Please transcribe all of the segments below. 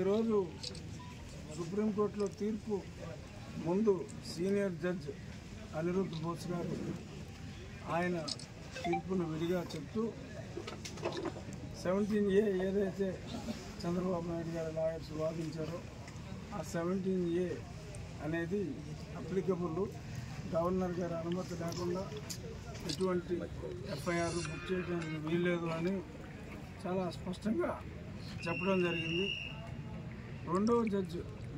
ఈరోజు సుప్రీంకోర్టులో తీర్పు ముందు సీనియర్ జడ్జ్ అనిరుద్ధ్ బోస్ గారు ఆయన తీర్పును విడిగా చెప్తూ 17A ఏదైతే చంద్రబాబు నాయుడు గారి లాయర్స్ వాదించారో ఆ 17A అనేది అప్లికబుల్, గవర్నర్ గారి అనుమతి లేకుండా ఎటువంటి ఎఫ్ఐఆర్ బుక్ చేయడానికి వీల్లేదు అని చాలా స్పష్టంగా చెప్పడం జరిగింది. రెండవ judge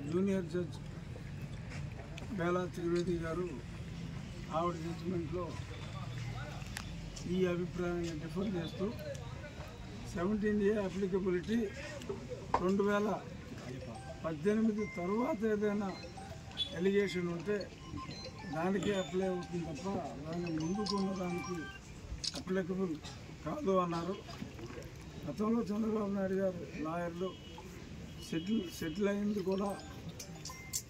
junior judge Bela Trivedi గారు ఆవిడ జడ్జిమెంట్లో ఈ అభిప్రాయాన్ని డిఫర్ చేస్తూ 17A అప్లికబిలిటీ 2018 తర్వాత ఏదైనా ఎలిగేషన్ ఉంటే దానికే అప్లై అవుతుంది తప్ప దాని ముందుకున్న దానికి అప్లికబుల్ కాదు అన్నారు. గతంలో చంద్రబాబు నాయుడు గారు లాయర్లు సెటిల్ అయింది కూడా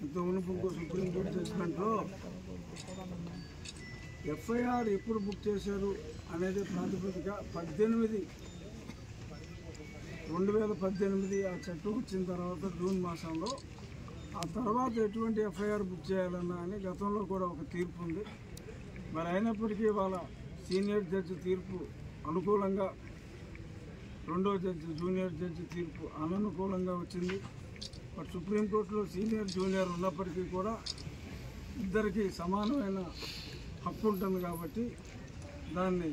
ఇంత మునుపు సుప్రీంకోర్టు జడ్జిమెంట్లో ఎఫ్ఐఆర్ ఎప్పుడు బుక్ చేశారు అనేది ప్రాతిపదిక 2018 ఆ చట్టం వచ్చిన తర్వాత జూన్ మాసంలో ఆ తర్వాత ఎటువంటి ఎఫ్ఐఆర్ బుక్ చేయాలన్నా అని గతంలో కూడా ఒక తీర్పు ఉంది. మరి అయినప్పటికీ వాళ్ళ సీనియర్ జడ్జి తీర్పు అనుకూలంగా, రెండో జడ్జి జూనియర్ జడ్జి తీర్పు అననుకూలంగా వచ్చింది. బట్ సుప్రీంకోర్టులో సీనియర్ జూనియర్ ఉన్నప్పటికీ కూడా ఇద్దరికీ సమానమైన హక్కు ఉంటుంది కాబట్టి దాన్ని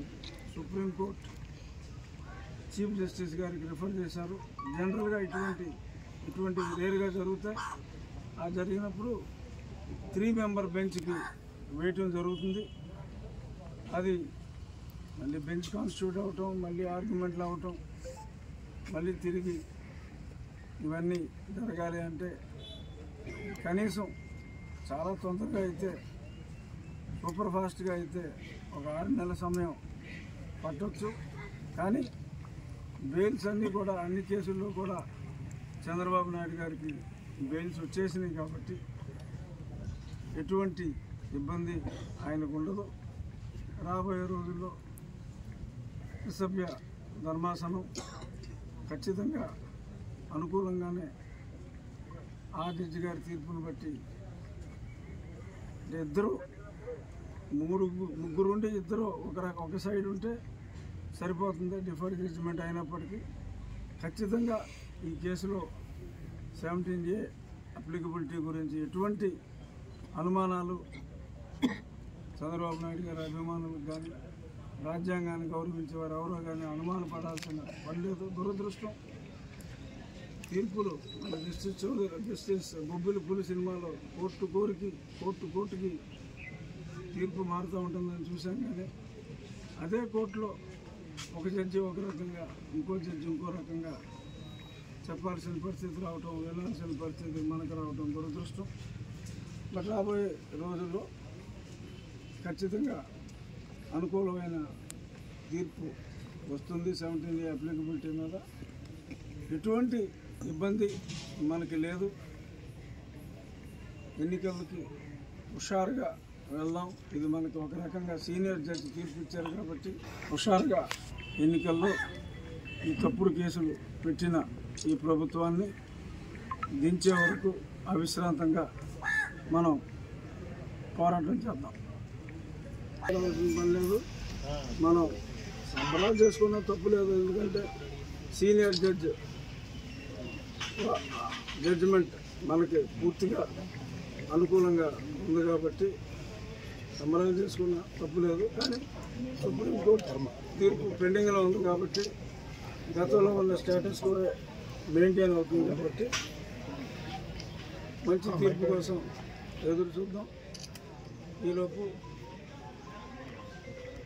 సుప్రీంకోర్టు చీఫ్ జస్టిస్ గారికి రిఫర్ చేశారు. జనరల్గా ఇటువంటివి రేరుగా జరుగుతాయి. ఆ జరిగినప్పుడు 3 మెంబర్ బెంచ్కి వేయటం జరుగుతుంది. అది మళ్ళీ బెంచ్ కాన్స్టిట్యూట్ అవటం, మళ్ళీ ఆర్గ్యుమెంట్లు అవటం, మళ్ళీ తిరిగి ఇవన్నీ జరగాలి అంటే కనీసం చాలా తొందరగా అయితే, సూపర్ ఫాస్ట్గా అయితే ఒక 6 నెలల సమయం పట్టవచ్చు. కానీ బెయిల్స్ అన్నీ కూడా అన్ని కేసుల్లో కూడా చంద్రబాబు నాయుడు గారికి బెయిల్స్ వచ్చేసినాయి కాబట్టి ఎటువంటి ఇబ్బంది ఆయనకు ఉండదు. రాబోయే రోజుల్లో త్రిసభ్య ధర్మాసనం ఖచ్చితంగా అనుకూలంగానే ఆ జడ్జి గారి తీర్పును బట్టి ఇద్దరు ముగ్గురు ఉంటే ఇద్దరు ఒక సైడ్ ఉంటే సరిపోతుంది. డిఫర్డ్ జడ్జిమెంట్ అయినప్పటికీ ఖచ్చితంగా ఈ కేసులో 17A అప్లికబిలిటీ గురించి ఎటువంటి అనుమానాలు చంద్రబాబు నాయుడు గారి అభిమానులకు కానీ, రాజ్యాంగాన్ని గౌరవించేవారు ఎవరో కానీ అనుమానపడాల్సిన పని లేదు. దురదృష్టం తీర్పులు మన జస్టిస్ బొబ్బిలి పులి సినిమాలో కోర్టుకి తీర్పు మారుతూ ఉంటుందని చూసాం. కానీ అదే కోర్టులో ఒక జడ్జి ఒక రకంగా, ఇంకో జడ్జి ఇంకో రకంగా చెప్పాల్సిన పరిస్థితి రావటం, వెళ్ళాల్సిన పరిస్థితి మనకు రావటం దురదృష్టం. బట్ రాబోయే రోజుల్లో ఖచ్చితంగా అనుకూలమైన తీర్పు వస్తుంది 17A అప్లికబిలిటీ మీద. ఎటువంటి ఇబ్బంది మనకి లేదు. ఎన్నికలకి హుషారుగా వెళ్దాం. ఇది మనకు ఒక రకంగా సీనియర్ జడ్జి తీర్పు ఇచ్చారు కాబట్టి హుషారుగా ఎన్నికల్లో ఈ తప్పుడు కేసులు పెట్టిన ఈ ప్రభుత్వాన్ని దించే వరకు అవిశ్రాంతంగా మనం పోరాటం చేద్దాం. పని లేదు, మనం సంబరాలు చేసుకున్న తప్పు లేదు. ఎందుకంటే సీనియర్ జడ్జిమెంట్ మనకి పూర్తిగా అనుకూలంగా ఉంది కాబట్టి సంబరాలు చేసుకున్న తప్పు లేదు. కానీ సుప్రీంకోర్టు తీర్పు పెండింగ్లో ఉంది కాబట్టి గతంలో ఉన్న స్టేటస్ కూడా మెయింటైన్ అవుతుంది కాబట్టి మంచి తీర్పు కోసం ఎదురు చూద్దాం. ఈలోపు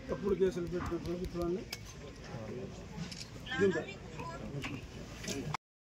తప్పుడు కేసులు పెట్టిన ప్రభుత్వాన్ని దింపాలి.